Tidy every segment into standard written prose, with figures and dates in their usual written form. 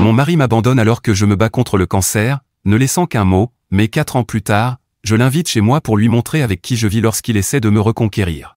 Mon mari m'abandonne alors que je me bats contre le cancer, ne laissant qu'un mot, mais 4 ans plus tard, je l'invite chez moi pour lui montrer avec qui je vis lorsqu'il essaie de me reconquérir.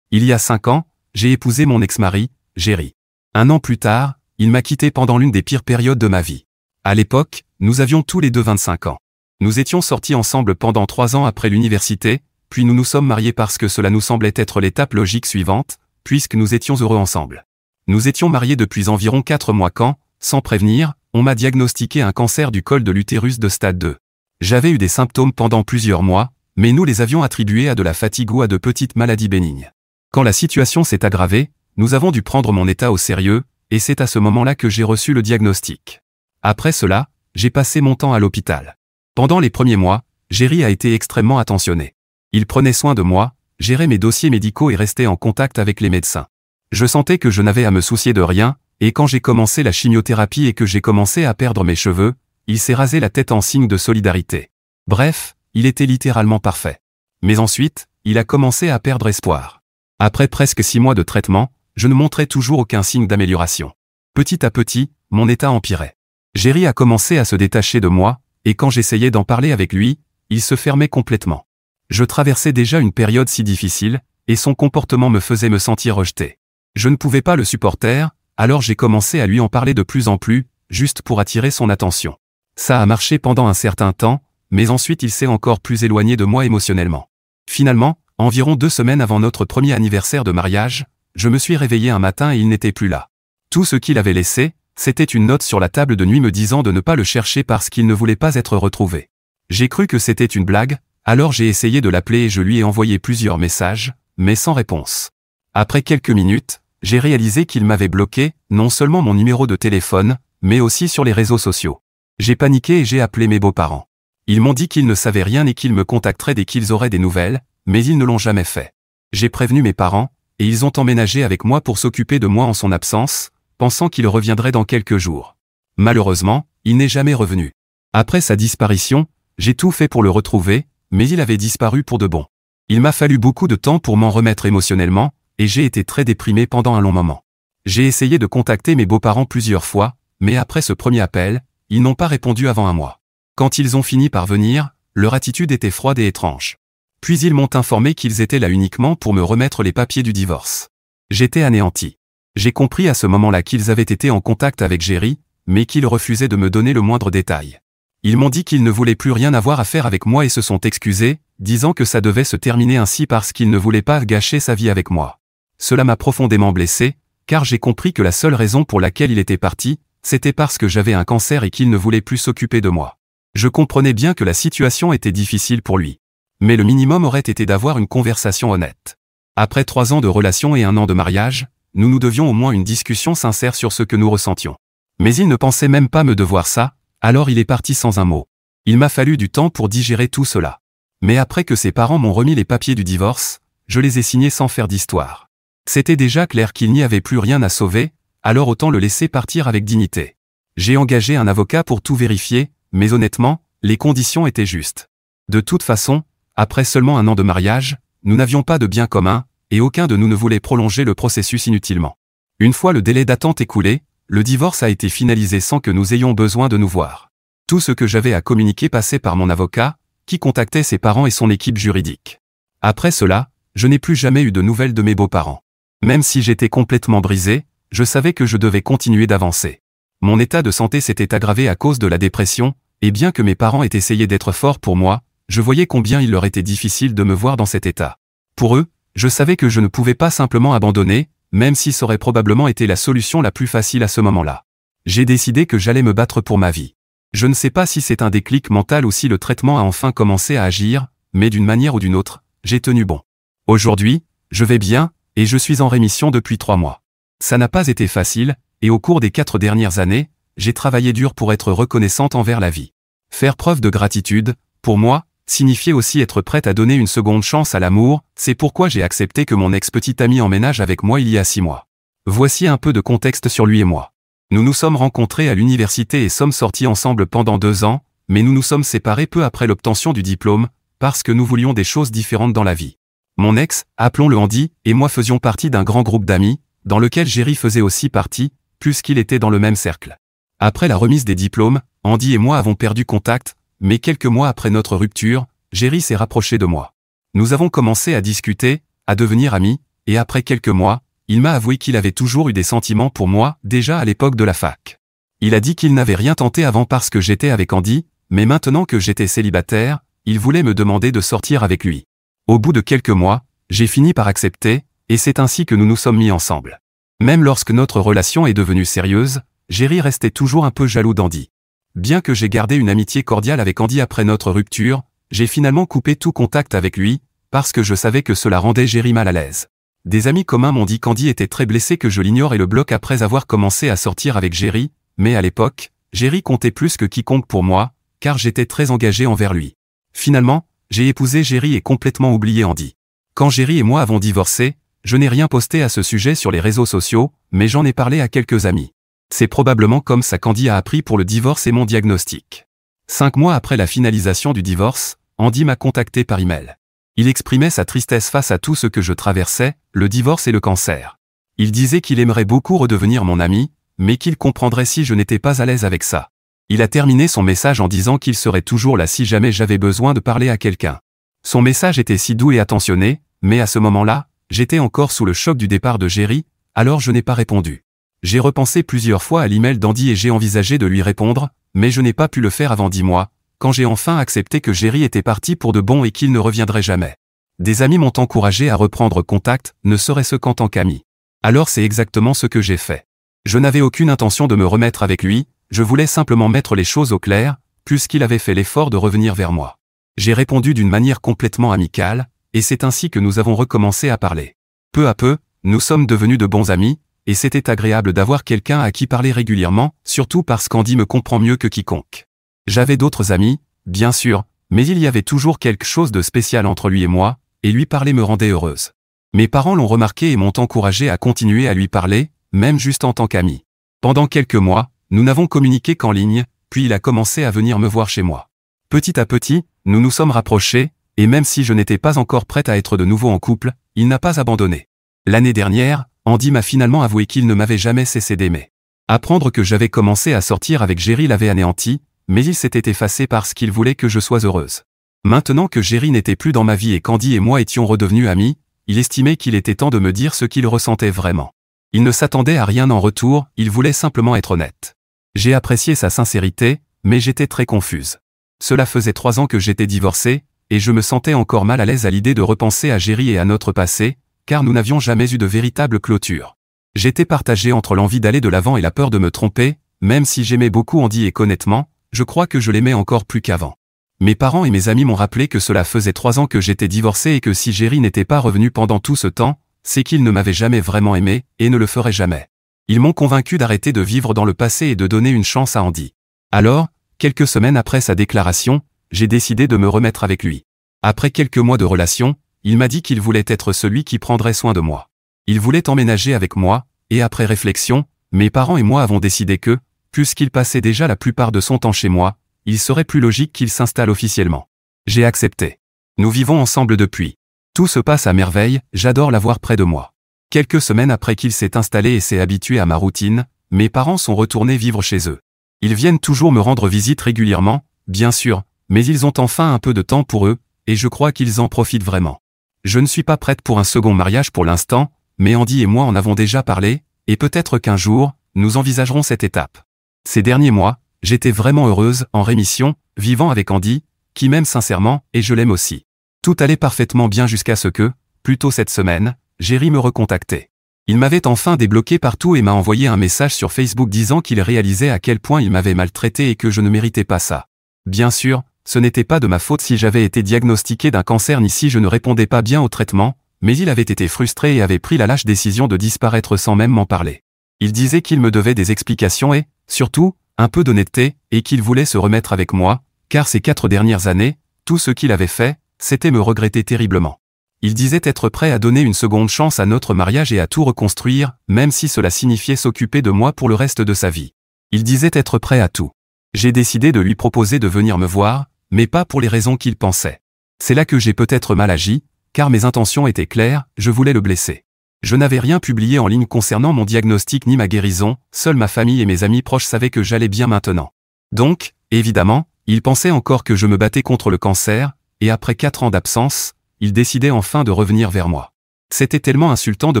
Il y a 5 ans, j'ai épousé mon ex-mari, Jerry. 1 an plus tard, il m'a quitté pendant l'une des pires périodes de ma vie. À l'époque, nous avions tous les deux 25 ans. Nous étions sortis ensemble pendant 3 ans après l'université, puis nous nous sommes mariés parce que cela nous semblait être l'étape logique suivante, puisque nous étions heureux ensemble. Nous étions mariés depuis environ 4 mois quand, sans prévenir, on m'a diagnostiqué un cancer du col de l'utérus de stade 2. J'avais eu des symptômes pendant plusieurs mois, mais nous les avions attribués à de la fatigue ou à de petites maladies bénignes. Quand la situation s'est aggravée, nous avons dû prendre mon état au sérieux, et c'est à ce moment-là que j'ai reçu le diagnostic. Après cela, j'ai passé mon temps à l'hôpital. Pendant les premiers mois, Jerry a été extrêmement attentionné. Il prenait soin de moi, gérait mes dossiers médicaux et restait en contact avec les médecins. Je sentais que je n'avais à me soucier de rien, et quand j'ai commencé la chimiothérapie et que j'ai commencé à perdre mes cheveux, il s'est rasé la tête en signe de solidarité. Bref, il était littéralement parfait. Mais ensuite, il a commencé à perdre espoir. Après presque 6 mois de traitement, je ne montrais toujours aucun signe d'amélioration. Petit à petit, mon état empirait. Jerry a commencé à se détacher de moi, et quand j'essayais d'en parler avec lui, il se fermait complètement. Je traversais déjà une période si difficile, et son comportement me faisait me sentir rejeté. Je ne pouvais pas le supporter, alors j'ai commencé à lui en parler de plus en plus, juste pour attirer son attention. Ça a marché pendant un certain temps, mais ensuite il s'est encore plus éloigné de moi émotionnellement. Finalement, environ 2 semaines avant notre premier anniversaire de mariage, je me suis réveillé un matin et il n'était plus là. Tout ce qu'il avait laissé, c'était une note sur la table de nuit me disant de ne pas le chercher parce qu'il ne voulait pas être retrouvé. J'ai cru que c'était une blague, alors j'ai essayé de l'appeler et je lui ai envoyé plusieurs messages, mais sans réponse. Après quelques minutes, j'ai réalisé qu'il m'avait bloqué, non seulement mon numéro de téléphone, mais aussi sur les réseaux sociaux. J'ai paniqué et j'ai appelé mes beaux-parents. Ils m'ont dit qu'ils ne savaient rien et qu'ils me contacteraient dès qu'ils auraient des nouvelles, mais ils ne l'ont jamais fait. J'ai prévenu mes parents, et ils ont emménagé avec moi pour s'occuper de moi en son absence, pensant qu'il reviendrait dans quelques jours. Malheureusement, il n'est jamais revenu. Après sa disparition, j'ai tout fait pour le retrouver, mais il avait disparu pour de bon. Il m'a fallu beaucoup de temps pour m'en remettre émotionnellement, et j'ai été très déprimé pendant un long moment. J'ai essayé de contacter mes beaux-parents plusieurs fois, mais après ce premier appel, ils n'ont pas répondu avant un mois. Quand ils ont fini par venir, leur attitude était froide et étrange. Puis ils m'ont informé qu'ils étaient là uniquement pour me remettre les papiers du divorce. J'étais anéanti. J'ai compris à ce moment-là qu'ils avaient été en contact avec Jerry, mais qu'ils refusaient de me donner le moindre détail. Ils m'ont dit qu'ils ne voulaient plus rien avoir à faire avec moi et se sont excusés, disant que ça devait se terminer ainsi parce qu'ils ne voulaient pas gâcher sa vie avec moi. Cela m'a profondément blessé, car j'ai compris que la seule raison pour laquelle il était parti, c'était parce que j'avais un cancer et qu'il ne voulait plus s'occuper de moi. Je comprenais bien que la situation était difficile pour lui. Mais le minimum aurait été d'avoir une conversation honnête. Après 3 ans de relation et 1 an de mariage, nous devions au moins une discussion sincère sur ce que nous ressentions. Mais il ne pensait même pas me devoir ça, alors il est parti sans un mot. Il m'a fallu du temps pour digérer tout cela. Mais après que ses parents m'ont remis les papiers du divorce, je les ai signés sans faire d'histoire. C'était déjà clair qu'il n'y avait plus rien à sauver, alors autant le laisser partir avec dignité. J'ai engagé un avocat pour tout vérifier, mais honnêtement, les conditions étaient justes. De toute façon, après seulement 1 an de mariage, nous n'avions pas de bien commun, et aucun de nous ne voulait prolonger le processus inutilement. Une fois le délai d'attente écoulé, le divorce a été finalisé sans que nous ayons besoin de nous voir. Tout ce que j'avais à communiquer passait par mon avocat, qui contactait ses parents et son équipe juridique. Après cela, je n'ai plus jamais eu de nouvelles de mes beaux-parents. Même si j'étais complètement brisé, je savais que je devais continuer d'avancer. Mon état de santé s'était aggravé à cause de la dépression, et bien que mes parents aient essayé d'être forts pour moi, je voyais combien il leur était difficile de me voir dans cet état. Pour eux, je savais que je ne pouvais pas simplement abandonner, même si ça aurait probablement été la solution la plus facile à ce moment-là. J'ai décidé que j'allais me battre pour ma vie. Je ne sais pas si c'est un déclic mental ou si le traitement a enfin commencé à agir, mais d'une manière ou d'une autre, j'ai tenu bon. Aujourd'hui, je vais bien, et je suis en rémission depuis 3 mois. Ça n'a pas été facile, et au cours des 4 dernières années, j'ai travaillé dur pour être reconnaissante envers la vie. Faire preuve de gratitude, pour moi, signifiait aussi être prête à donner une seconde chance à l'amour, c'est pourquoi j'ai accepté que mon ex-petit ami emménage avec moi il y a 6 mois. Voici un peu de contexte sur lui et moi. Nous nous sommes rencontrés à l'université et sommes sortis ensemble pendant 2 ans, mais nous nous sommes séparés peu après l'obtention du diplôme, parce que nous voulions des choses différentes dans la vie. Mon ex, appelons-le Andy, et moi faisions partie d'un grand groupe d'amis, dans lequel Jerry faisait aussi partie, puisqu'il était dans le même cercle. Après la remise des diplômes, Andy et moi avons perdu contact, mais quelques mois après notre rupture, Jerry s'est rapproché de moi. Nous avons commencé à discuter, à devenir amis, et après quelques mois, il m'a avoué qu'il avait toujours eu des sentiments pour moi, déjà à l'époque de la fac. Il a dit qu'il n'avait rien tenté avant parce que j'étais avec Andy, mais maintenant que j'étais célibataire, il voulait me demander de sortir avec lui. Au bout de quelques mois, j'ai fini par accepter, et c'est ainsi que nous nous sommes mis ensemble. Même lorsque notre relation est devenue sérieuse, Jerry restait toujours un peu jaloux d'Andy. Bien que j'ai gardé une amitié cordiale avec Andy après notre rupture, j'ai finalement coupé tout contact avec lui, parce que je savais que cela rendait Jerry mal à l'aise. Des amis communs m'ont dit qu'Andy était très blessé que je l'ignore et le bloque après avoir commencé à sortir avec Jerry, mais à l'époque, Jerry comptait plus que quiconque pour moi, car j'étais très engagé envers lui. Finalement, j'ai épousé Jerry et complètement oublié Andy. Quand Jerry et moi avons divorcé, je n'ai rien posté à ce sujet sur les réseaux sociaux, mais j'en ai parlé à quelques amis. C'est probablement comme ça qu'Andy a appris pour le divorce et mon diagnostic. 5 mois après la finalisation du divorce, Andy m'a contacté par email. Il exprimait sa tristesse face à tout ce que je traversais, le divorce et le cancer. Il disait qu'il aimerait beaucoup redevenir mon ami, mais qu'il comprendrait si je n'étais pas à l'aise avec ça. Il a terminé son message en disant qu'il serait toujours là si jamais j'avais besoin de parler à quelqu'un. Son message était si doux et attentionné, mais à ce moment-là, j'étais encore sous le choc du départ de Jerry, alors je n'ai pas répondu. J'ai repensé plusieurs fois à l'email d'Andy et j'ai envisagé de lui répondre, mais je n'ai pas pu le faire avant 10 mois, quand j'ai enfin accepté que Jerry était parti pour de bon et qu'il ne reviendrait jamais. Des amis m'ont encouragé à reprendre contact, ne serait-ce qu'en tant qu'ami. Alors c'est exactement ce que j'ai fait. Je n'avais aucune intention de me remettre avec lui, je voulais simplement mettre les choses au clair, puisqu'il avait fait l'effort de revenir vers moi. J'ai répondu d'une manière complètement amicale, et c'est ainsi que nous avons recommencé à parler. Peu à peu, nous sommes devenus de bons amis, et c'était agréable d'avoir quelqu'un à qui parler régulièrement, surtout parce qu'Andy me comprend mieux que quiconque. J'avais d'autres amis, bien sûr, mais il y avait toujours quelque chose de spécial entre lui et moi, et lui parler me rendait heureuse. Mes parents l'ont remarqué et m'ont encouragé à continuer à lui parler, même juste en tant qu'ami. Pendant quelques mois, nous n'avons communiqué qu'en ligne, puis il a commencé à venir me voir chez moi. Petit à petit, nous nous sommes rapprochés, et même si je n'étais pas encore prête à être de nouveau en couple, il n'a pas abandonné. L'année dernière, Andy m'a finalement avoué qu'il ne m'avait jamais cessé d'aimer. Apprendre que j'avais commencé à sortir avec Jerry l'avait anéanti, mais il s'était effacé parce qu'il voulait que je sois heureuse. Maintenant que Jerry n'était plus dans ma vie et qu'Andy et moi étions redevenus amis, il estimait qu'il était temps de me dire ce qu'il ressentait vraiment. Il ne s'attendait à rien en retour, il voulait simplement être honnête. J'ai apprécié sa sincérité, mais j'étais très confuse. Cela faisait 3 ans que j'étais divorcé, et je me sentais encore mal à l'aise à l'idée de repenser à Jerry et à notre passé, car nous n'avions jamais eu de véritable clôture. J'étais partagé entre l'envie d'aller de l'avant et la peur de me tromper, même si j'aimais beaucoup Andy et qu'honnêtement, je crois que je l'aimais encore plus qu'avant. Mes parents et mes amis m'ont rappelé que cela faisait 3 ans que j'étais divorcé et que si Jerry n'était pas revenu pendant tout ce temps, c'est qu'il ne m'avait jamais vraiment aimé, et ne le ferait jamais. Ils m'ont convaincu d'arrêter de vivre dans le passé et de donner une chance à Andy. Alors, quelques semaines après sa déclaration, j'ai décidé de me remettre avec lui. Après quelques mois de relation, il m'a dit qu'il voulait être celui qui prendrait soin de moi. Il voulait emménager avec moi, et après réflexion, mes parents et moi avons décidé que, puisqu'il passait déjà la plupart de son temps chez moi, il serait plus logique qu'il s'installe officiellement. J'ai accepté. Nous vivons ensemble depuis. Tout se passe à merveille, j'adore l'avoir près de moi. Quelques semaines après qu'il s'est installé et s'est habitué à ma routine, mes parents sont retournés vivre chez eux. Ils viennent toujours me rendre visite régulièrement, bien sûr, mais ils ont enfin un peu de temps pour eux, et je crois qu'ils en profitent vraiment. Je ne suis pas prête pour un second mariage pour l'instant, mais Andy et moi en avons déjà parlé, et peut-être qu'un jour, nous envisagerons cette étape. Ces derniers mois, j'étais vraiment heureuse, en rémission, vivant avec Andy, qui m'aime sincèrement, et je l'aime aussi. Tout allait parfaitement bien jusqu'à ce que, plus tôt cette semaine, Jerry me recontactait. Il m'avait enfin débloqué partout et m'a envoyé un message sur Facebook disant qu'il réalisait à quel point il m'avait maltraité et que je ne méritais pas ça. Bien sûr, ce n'était pas de ma faute si j'avais été diagnostiqué d'un cancer ni si je ne répondais pas bien au traitement, mais il avait été frustré et avait pris la lâche décision de disparaître sans même m'en parler. Il disait qu'il me devait des explications et, surtout, un peu d'honnêteté, et qu'il voulait se remettre avec moi, car ces 4 dernières années, tout ce qu'il avait fait, c'était me regretter terriblement. Il disait être prêt à donner une seconde chance à notre mariage et à tout reconstruire, même si cela signifiait s'occuper de moi pour le reste de sa vie. Il disait être prêt à tout. J'ai décidé de lui proposer de venir me voir, mais pas pour les raisons qu'il pensait. C'est là que j'ai peut-être mal agi, car mes intentions étaient claires, je voulais le blesser. Je n'avais rien publié en ligne concernant mon diagnostic ni ma guérison, seule ma famille et mes amis proches savaient que j'allais bien maintenant. Donc, évidemment, ils pensaient encore que je me battais contre le cancer, et après 4 ans d'absence, ils décidaient enfin de revenir vers moi. C'était tellement insultant de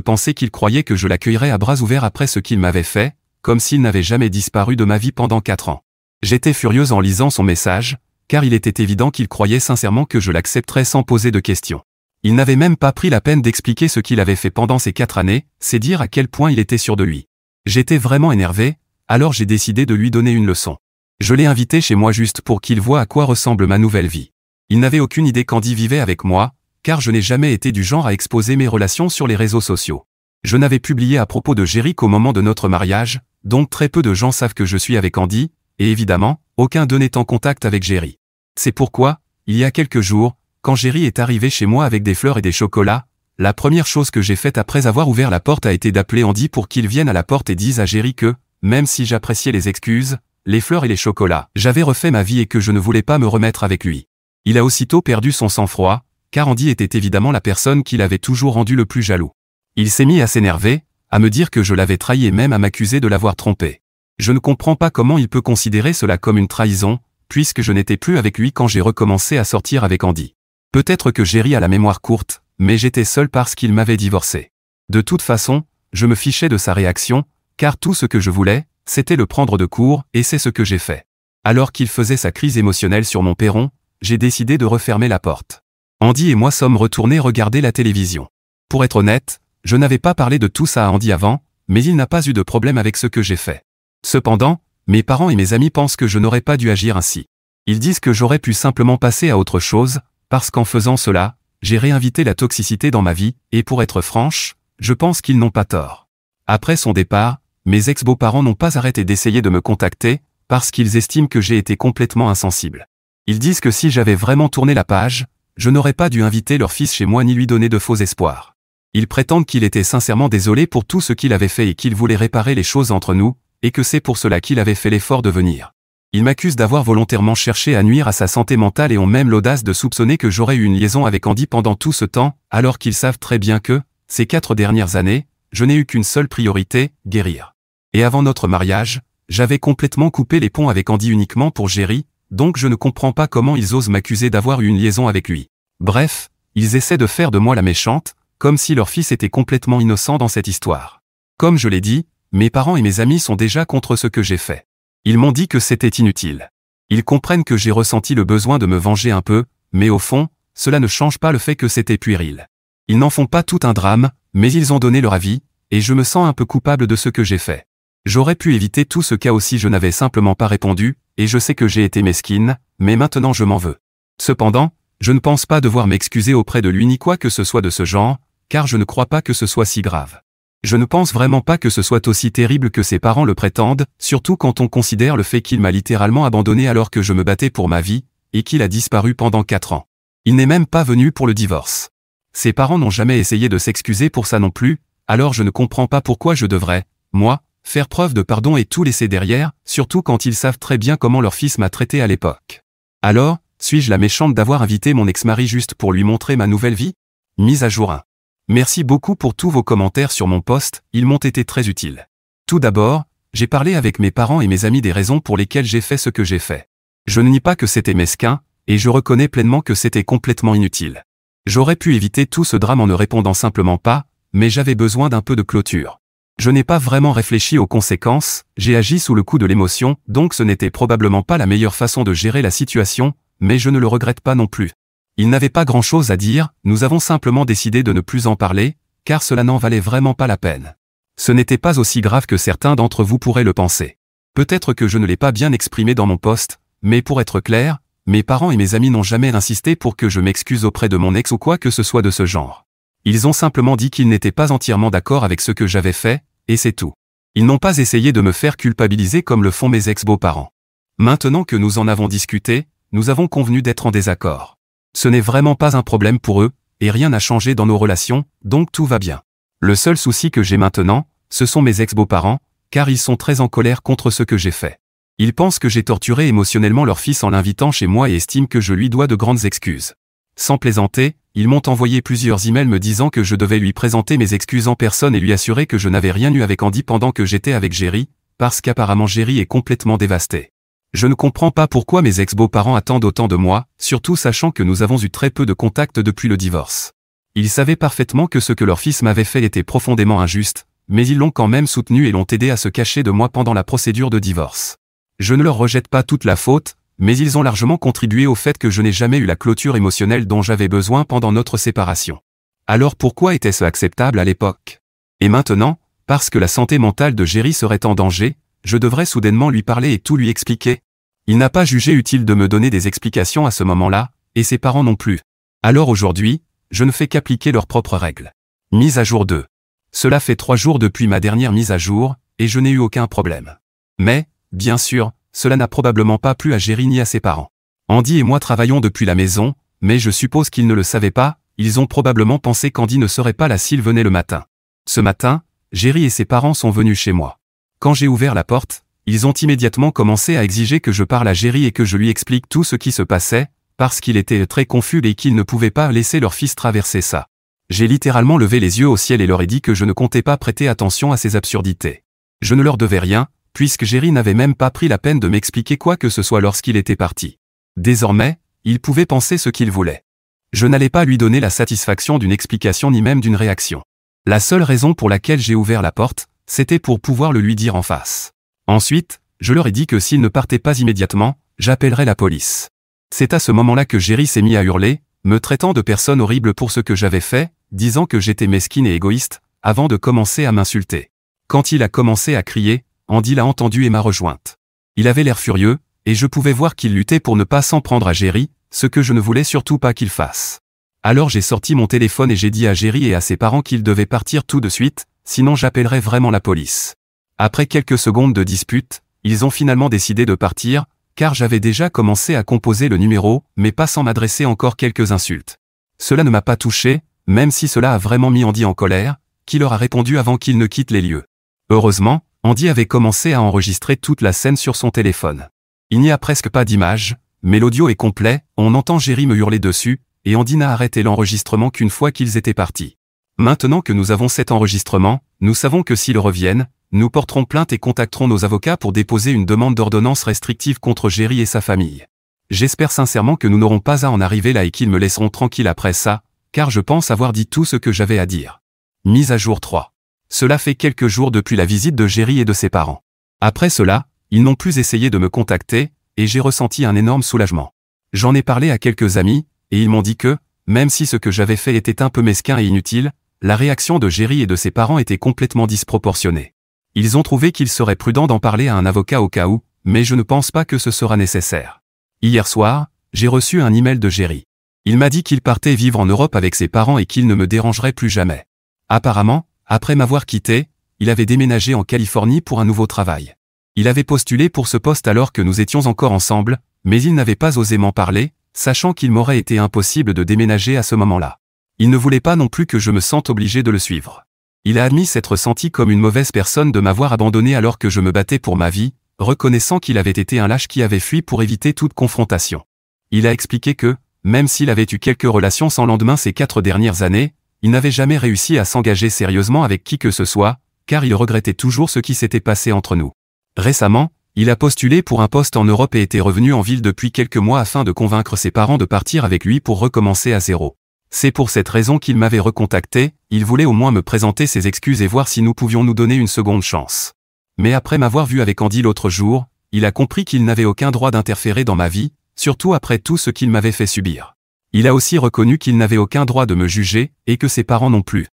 penser qu'ils croyaient que je l'accueillerais à bras ouverts après ce qu'il m'avait fait, comme s'il n'avait jamais disparu de ma vie pendant 4 ans. J'étais furieuse en lisant son message, car il était évident qu'il croyait sincèrement que je l'accepterais sans poser de questions. Il n'avait même pas pris la peine d'expliquer ce qu'il avait fait pendant ces 4 années, c'est dire à quel point il était sûr de lui. J'étais vraiment énervé, alors j'ai décidé de lui donner une leçon. Je l'ai invité chez moi juste pour qu'il voie à quoi ressemble ma nouvelle vie. Il n'avait aucune idée qu'Andy vivait avec moi, car je n'ai jamais été du genre à exposer mes relations sur les réseaux sociaux. Je n'avais publié à propos de Jerry qu'au moment de notre mariage, donc très peu de gens savent que je suis avec Andy, et évidemment, aucun d'eux n'est en contact avec Jerry. C'est pourquoi, il y a quelques jours, quand Jerry est arrivé chez moi avec des fleurs et des chocolats, la première chose que j'ai faite après avoir ouvert la porte a été d'appeler Andy pour qu'il vienne à la porte et dise à Jerry que, même si j'appréciais les excuses, les fleurs et les chocolats, j'avais refait ma vie et que je ne voulais pas me remettre avec lui. Il a aussitôt perdu son sang-froid, car Andy était évidemment la personne qui l'avait toujours rendu le plus jaloux. Il s'est mis à s'énerver, à me dire que je l'avais trahi et même à m'accuser de l'avoir trompé. Je ne comprends pas comment il peut considérer cela comme une trahison, puisque je n'étais plus avec lui quand j'ai recommencé à sortir avec Andy. Peut-être que Jerry a la mémoire courte, mais j'étais seul parce qu'il m'avait divorcé. De toute façon, je me fichais de sa réaction, car tout ce que je voulais, c'était le prendre de court, et c'est ce que j'ai fait. Alors qu'il faisait sa crise émotionnelle sur mon perron, j'ai décidé de refermer la porte. Andy et moi sommes retournés regarder la télévision. Pour être honnête, je n'avais pas parlé de tout ça à Andy avant, mais il n'a pas eu de problème avec ce que j'ai fait. Cependant, mes parents et mes amis pensent que je n'aurais pas dû agir ainsi. Ils disent que j'aurais pu simplement passer à autre chose, parce qu'en faisant cela, j'ai réinvité la toxicité dans ma vie, et pour être franche, je pense qu'ils n'ont pas tort. Après son départ, mes ex-beaux-parents n'ont pas arrêté d'essayer de me contacter, parce qu'ils estiment que j'ai été complètement insensible. Ils disent que si j'avais vraiment tourné la page, je n'aurais pas dû inviter leur fils chez moi ni lui donner de faux espoirs. Ils prétendent qu'il était sincèrement désolé pour tout ce qu'il avait fait et qu'il voulait réparer les choses entre nous, et que c'est pour cela qu'il avait fait l'effort de venir. Ils m'accusent d'avoir volontairement cherché à nuire à sa santé mentale et ont même l'audace de soupçonner que j'aurais eu une liaison avec Andy pendant tout ce temps, alors qu'ils savent très bien que, ces 4 dernières années, je n'ai eu qu'une seule priorité, guérir. Et avant notre mariage, j'avais complètement coupé les ponts avec Andy uniquement pour Jerry, donc je ne comprends pas comment ils osent m'accuser d'avoir eu une liaison avec lui. Bref, ils essaient de faire de moi la méchante, comme si leur fils était complètement innocent dans cette histoire. Comme je l'ai dit, mes parents et mes amis sont déjà contre ce que j'ai fait. Ils m'ont dit que c'était inutile. Ils comprennent que j'ai ressenti le besoin de me venger un peu, mais au fond, cela ne change pas le fait que c'était puéril. Ils n'en font pas tout un drame, mais ils ont donné leur avis, et je me sens un peu coupable de ce que j'ai fait. J'aurais pu éviter tout ce cas si je n'avais simplement pas répondu, et je sais que j'ai été mesquine, mais maintenant je m'en veux. Cependant, je ne pense pas devoir m'excuser auprès de lui ni quoi que ce soit de ce genre, car je ne crois pas que ce soit si grave. Je ne pense vraiment pas que ce soit aussi terrible que ses parents le prétendent, surtout quand on considère le fait qu'il m'a littéralement abandonné alors que je me battais pour ma vie, et qu'il a disparu pendant 4 ans. Il n'est même pas venu pour le divorce. Ses parents n'ont jamais essayé de s'excuser pour ça non plus, alors je ne comprends pas pourquoi je devrais, moi, faire preuve de pardon et tout laisser derrière, surtout quand ils savent très bien comment leur fils m'a traité à l'époque. Alors, suis-je la méchante d'avoir invité mon ex-mari juste pour lui montrer ma nouvelle vie? Mise à jour 1. Merci beaucoup pour tous vos commentaires sur mon post, ils m'ont été très utiles. Tout d'abord, j'ai parlé avec mes parents et mes amis des raisons pour lesquelles j'ai fait ce que j'ai fait. Je ne nie pas que c'était mesquin, et je reconnais pleinement que c'était complètement inutile. J'aurais pu éviter tout ce drame en ne répondant simplement pas, mais j'avais besoin d'un peu de clôture. Je n'ai pas vraiment réfléchi aux conséquences, j'ai agi sous le coup de l'émotion, donc ce n'était probablement pas la meilleure façon de gérer la situation, mais je ne le regrette pas non plus. Il n'avait pas grand-chose à dire, nous avons simplement décidé de ne plus en parler, car cela n'en valait vraiment pas la peine. Ce n'était pas aussi grave que certains d'entre vous pourraient le penser. Peut-être que je ne l'ai pas bien exprimé dans mon post, mais pour être clair, mes parents et mes amis n'ont jamais insisté pour que je m'excuse auprès de mon ex ou quoi que ce soit de ce genre. Ils ont simplement dit qu'ils n'étaient pas entièrement d'accord avec ce que j'avais fait, et c'est tout. Ils n'ont pas essayé de me faire culpabiliser comme le font mes ex-beaux-parents. Maintenant que nous en avons discuté, nous avons convenu d'être en désaccord. Ce n'est vraiment pas un problème pour eux, et rien n'a changé dans nos relations, donc tout va bien. Le seul souci que j'ai maintenant, ce sont mes ex-beaux-parents, car ils sont très en colère contre ce que j'ai fait. Ils pensent que j'ai torturé émotionnellement leur fils en l'invitant chez moi et estiment que je lui dois de grandes excuses. Sans plaisanter, ils m'ont envoyé plusieurs emails me disant que je devais lui présenter mes excuses en personne et lui assurer que je n'avais rien eu avec Andy pendant que j'étais avec Jerry, parce qu'apparemment Jerry est complètement dévasté. Je ne comprends pas pourquoi mes ex-beaux-parents attendent autant de moi, surtout sachant que nous avons eu très peu de contact depuis le divorce. Ils savaient parfaitement que ce que leur fils m'avait fait était profondément injuste, mais ils l'ont quand même soutenu et l'ont aidé à se cacher de moi pendant la procédure de divorce. Je ne leur rejette pas toute la faute, mais ils ont largement contribué au fait que je n'ai jamais eu la clôture émotionnelle dont j'avais besoin pendant notre séparation. Alors pourquoi était-ce acceptable à l'époque? Et maintenant, parce que la santé mentale de Jerry serait en danger, je devrais soudainement lui parler et tout lui expliquer? Il n'a pas jugé utile de me donner des explications à ce moment-là, et ses parents non plus. Alors aujourd'hui, je ne fais qu'appliquer leurs propres règles. Mise à jour 2. Cela fait 3 jours depuis ma dernière mise à jour, et je n'ai eu aucun problème. Mais, bien sûr, cela n'a probablement pas plu à Jerry ni à ses parents. Andy et moi travaillons depuis la maison, mais je suppose qu'ils ne le savaient pas, ils ont probablement pensé qu'Andy ne serait pas là s'il venait le matin. Ce matin, Jerry et ses parents sont venus chez moi. Quand j'ai ouvert la porte, ils ont immédiatement commencé à exiger que je parle à Jerry et que je lui explique tout ce qui se passait, parce qu'il était très confus et qu'ils ne pouvaient pas laisser leur fils traverser ça. J'ai littéralement levé les yeux au ciel et leur ai dit que je ne comptais pas prêter attention à ces absurdités. Je ne leur devais rien, puisque Jerry n'avait même pas pris la peine de m'expliquer quoi que ce soit lorsqu'il était parti. Désormais, il pouvait penser ce qu'il voulait. Je n'allais pas lui donner la satisfaction d'une explication ni même d'une réaction. La seule raison pour laquelle j'ai ouvert la porte, c'était pour pouvoir le lui dire en face. Ensuite, je leur ai dit que s'il ne partait pas immédiatement, j'appellerais la police. C'est à ce moment-là que Jerry s'est mis à hurler, me traitant de personne horrible pour ce que j'avais fait, disant que j'étais mesquine et égoïste, avant de commencer à m'insulter. Quand il a commencé à crier, Andy l'a entendu et m'a rejointe. Il avait l'air furieux, et je pouvais voir qu'il luttait pour ne pas s'en prendre à Jerry, ce que je ne voulais surtout pas qu'il fasse. Alors j'ai sorti mon téléphone et j'ai dit à Jerry et à ses parents qu'ils devaient partir tout de suite, sinon j'appellerais vraiment la police. Après quelques secondes de dispute, ils ont finalement décidé de partir, car j'avais déjà commencé à composer le numéro, mais pas sans m'adresser encore quelques insultes. Cela ne m'a pas touché, même si cela a vraiment mis Andy en colère, qui leur a répondu avant qu'il ne quitte les lieux. Heureusement, Andy avait commencé à enregistrer toute la scène sur son téléphone. Il n'y a presque pas d'image, mais l'audio est complet, on entend Jerry me hurler dessus, et Andy n'a arrêté l'enregistrement qu'une fois qu'ils étaient partis. Maintenant que nous avons cet enregistrement, nous savons que s'ils reviennent, nous porterons plainte et contacterons nos avocats pour déposer une demande d'ordonnance restrictive contre Jerry et sa famille. J'espère sincèrement que nous n'aurons pas à en arriver là et qu'ils me laisseront tranquille après ça, car je pense avoir dit tout ce que j'avais à dire. Mise à jour 3. Cela fait quelques jours depuis la visite de Jerry et de ses parents. Après cela, ils n'ont plus essayé de me contacter, et j'ai ressenti un énorme soulagement. J'en ai parlé à quelques amis, et ils m'ont dit que, même si ce que j'avais fait était un peu mesquin et inutile, la réaction de Jerry et de ses parents était complètement disproportionnée. Ils ont trouvé qu'il serait prudent d'en parler à un avocat au cas où, mais je ne pense pas que ce sera nécessaire. Hier soir, j'ai reçu un email de Jerry. Il m'a dit qu'il partait vivre en Europe avec ses parents et qu'il ne me dérangerait plus jamais. Apparemment, après m'avoir quitté, il avait déménagé en Californie pour un nouveau travail. Il avait postulé pour ce poste alors que nous étions encore ensemble, mais il n'avait pas osé m'en parler, sachant qu'il m'aurait été impossible de déménager à ce moment-là. Il ne voulait pas non plus que je me sente obligé de le suivre. Il a admis s'être senti comme une mauvaise personne de m'avoir abandonné alors que je me battais pour ma vie, reconnaissant qu'il avait été un lâche qui avait fui pour éviter toute confrontation. Il a expliqué que, même s'il avait eu quelques relations sans lendemain ces 4 dernières années, il n'avait jamais réussi à s'engager sérieusement avec qui que ce soit, car il regrettait toujours ce qui s'était passé entre nous. Récemment, il a postulé pour un poste en Europe et était revenu en ville depuis quelques mois afin de convaincre ses parents de partir avec lui pour recommencer à zéro. C'est pour cette raison qu'il m'avait recontacté, il voulait au moins me présenter ses excuses et voir si nous pouvions nous donner une seconde chance. Mais après m'avoir vu avec Andy l'autre jour, il a compris qu'il n'avait aucun droit d'interférer dans ma vie, surtout après tout ce qu'il m'avait fait subir. Il a aussi reconnu qu'il n'avait aucun droit de me juger, et que ses parents non plus.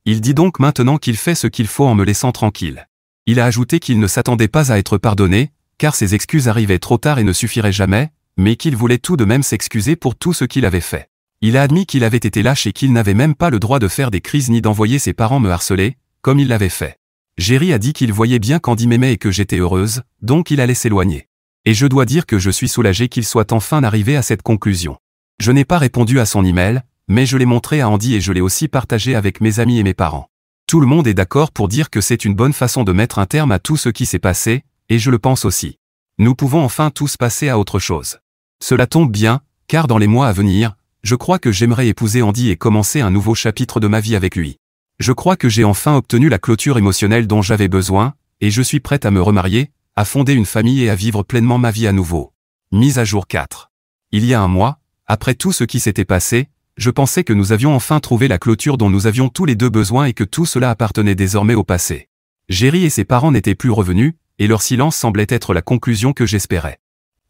Il dit donc maintenant qu'il fait ce qu'il faut en me laissant tranquille. Il a ajouté qu'il ne s'attendait pas à être pardonné, car ses excuses arrivaient trop tard et ne suffiraient jamais, mais qu'il voulait tout de même s'excuser pour tout ce qu'il avait fait. Il a admis qu'il avait été lâche et qu'il n'avait même pas le droit de faire des crises ni d'envoyer ses parents me harceler, comme il l'avait fait. Jerry a dit qu'il voyait bien qu'Andy m'aimait et que j'étais heureuse, donc il allait s'éloigner. Et je dois dire que je suis soulagé qu'il soit enfin arrivé à cette conclusion. Je n'ai pas répondu à son email, mais je l'ai montré à Andy et je l'ai aussi partagé avec mes amis et mes parents. Tout le monde est d'accord pour dire que c'est une bonne façon de mettre un terme à tout ce qui s'est passé, et je le pense aussi. Nous pouvons enfin tous passer à autre chose. Cela tombe bien, car dans les mois à venir, je crois que j'aimerais épouser Andy et commencer un nouveau chapitre de ma vie avec lui. Je crois que j'ai enfin obtenu la clôture émotionnelle dont j'avais besoin, et je suis prête à me remarier, à fonder une famille et à vivre pleinement ma vie à nouveau. Mise à jour 4. Il y a un mois, après tout ce qui s'était passé, je pensais que nous avions enfin trouvé la clôture dont nous avions tous les deux besoin et que tout cela appartenait désormais au passé. Jerry et ses parents n'étaient plus revenus, et leur silence semblait être la conclusion que j'espérais.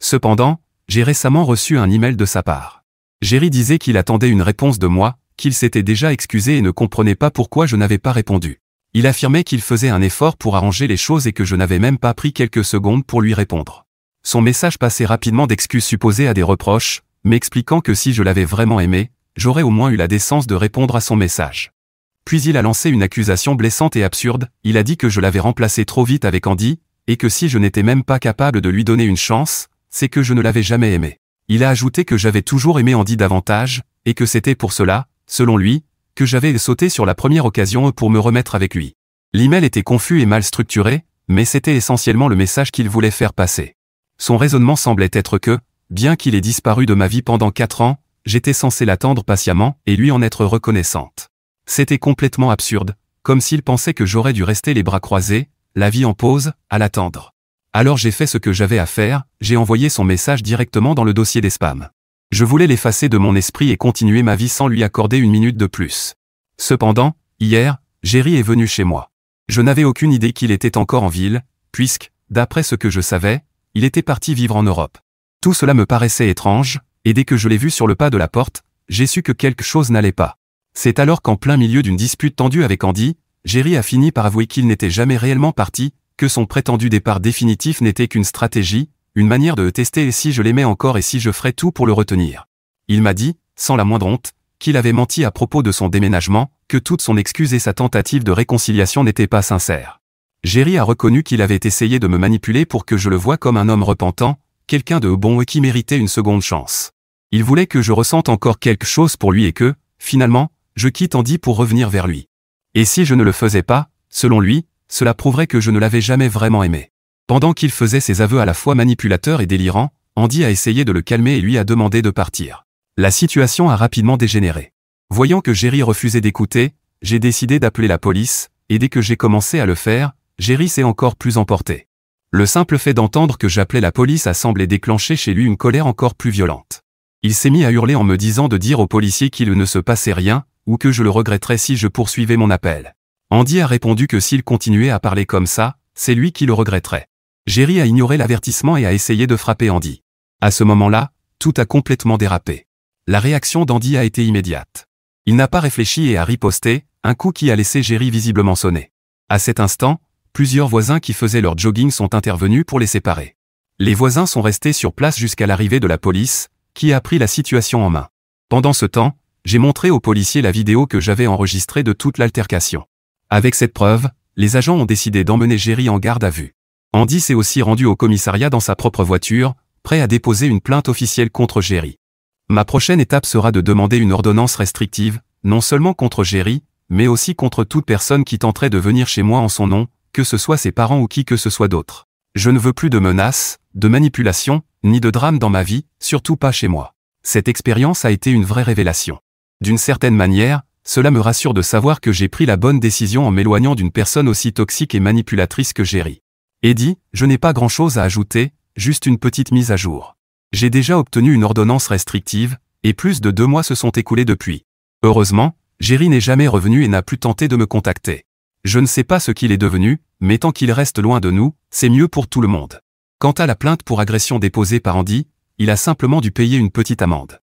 Cependant, j'ai récemment reçu un email de sa part. Jerry disait qu'il attendait une réponse de moi, qu'il s'était déjà excusé et ne comprenait pas pourquoi je n'avais pas répondu. Il affirmait qu'il faisait un effort pour arranger les choses et que je n'avais même pas pris quelques secondes pour lui répondre. Son message passait rapidement d'excuses supposées à des reproches, m'expliquant que si je l'avais vraiment aimé, j'aurais au moins eu la décence de répondre à son message. Puis il a lancé une accusation blessante et absurde, il a dit que je l'avais remplacé trop vite avec Andy, et que si je n'étais même pas capable de lui donner une chance, c'est que je ne l'avais jamais aimé. Il a ajouté que j'avais toujours aimé Andy davantage, et que c'était pour cela, selon lui, que j'avais sauté sur la première occasion pour me remettre avec lui. L'email était confus et mal structuré, mais c'était essentiellement le message qu'il voulait faire passer. Son raisonnement semblait être que, bien qu'il ait disparu de ma vie pendant 4 ans, j'étais censé l'attendre patiemment et lui en être reconnaissante. C'était complètement absurde, comme s'il pensait que j'aurais dû rester les bras croisés, la vie en pause, à l'attendre. Alors j'ai fait ce que j'avais à faire, j'ai envoyé son message directement dans le dossier des spams. Je voulais l'effacer de mon esprit et continuer ma vie sans lui accorder une minute de plus. Cependant, hier, Jerry est venu chez moi. Je n'avais aucune idée qu'il était encore en ville, puisque, d'après ce que je savais, il était parti vivre en Europe. Tout cela me paraissait étrange, et dès que je l'ai vu sur le pas de la porte, j'ai su que quelque chose n'allait pas. C'est alors qu'en plein milieu d'une dispute tendue avec Andy, Jerry a fini par avouer qu'il n'était jamais réellement parti, que son prétendu départ définitif n'était qu'une stratégie, une manière de tester si je l'aimais encore et si je ferais tout pour le retenir. Il m'a dit, sans la moindre honte, qu'il avait menti à propos de son déménagement, que toute son excuse et sa tentative de réconciliation n'étaient pas sincères. Jerry a reconnu qu'il avait essayé de me manipuler pour que je le voie comme un homme repentant, quelqu'un de bon et qui méritait une seconde chance. Il voulait que je ressente encore quelque chose pour lui et que, finalement, je quitte Andy pour revenir vers lui. Et si je ne le faisais pas, selon lui, cela prouverait que je ne l'avais jamais vraiment aimé. Pendant qu'il faisait ses aveux à la fois manipulateurs et délirants, Andy a essayé de le calmer et lui a demandé de partir. La situation a rapidement dégénéré. Voyant que Jerry refusait d'écouter, j'ai décidé d'appeler la police, et dès que j'ai commencé à le faire, Jerry s'est encore plus emporté. Le simple fait d'entendre que j'appelais la police a semblé déclencher chez lui une colère encore plus violente. Il s'est mis à hurler en me disant de dire aux policiers qu'il ne se passait rien, ou que je le regretterais si je poursuivais mon appel. Andy a répondu que s'il continuait à parler comme ça, c'est lui qui le regretterait. Jerry a ignoré l'avertissement et a essayé de frapper Andy. À ce moment-là, tout a complètement dérapé. La réaction d'Andy a été immédiate. Il n'a pas réfléchi et a riposté, un coup qui a laissé Jerry visiblement sonner. À cet instant, plusieurs voisins qui faisaient leur jogging sont intervenus pour les séparer. Les voisins sont restés sur place jusqu'à l'arrivée de la police, qui a pris la situation en main. Pendant ce temps, j'ai montré aux policiers la vidéo que j'avais enregistrée de toute l'altercation. Avec cette preuve, les agents ont décidé d'emmener Jerry en garde à vue. Andy s'est aussi rendu au commissariat dans sa propre voiture, prêt à déposer une plainte officielle contre Jerry. Ma prochaine étape sera de demander une ordonnance restrictive, non seulement contre Jerry, mais aussi contre toute personne qui tenterait de venir chez moi en son nom, que ce soit ses parents ou qui que ce soit d'autre. Je ne veux plus de menaces, de manipulations, ni de drames dans ma vie, surtout pas chez moi. Cette expérience a été une vraie révélation. D'une certaine manière, cela me rassure de savoir que j'ai pris la bonne décision en m'éloignant d'une personne aussi toxique et manipulatrice que Jerry. Eddie, je n'ai pas grand-chose à ajouter, juste une petite mise à jour. J'ai déjà obtenu une ordonnance restrictive, et plus de 2 mois se sont écoulés depuis. Heureusement, Jerry n'est jamais revenu et n'a plus tenté de me contacter. Je ne sais pas ce qu'il est devenu, mais tant qu'il reste loin de nous, c'est mieux pour tout le monde. Quant à la plainte pour agression déposée par Andy, il a simplement dû payer une petite amende.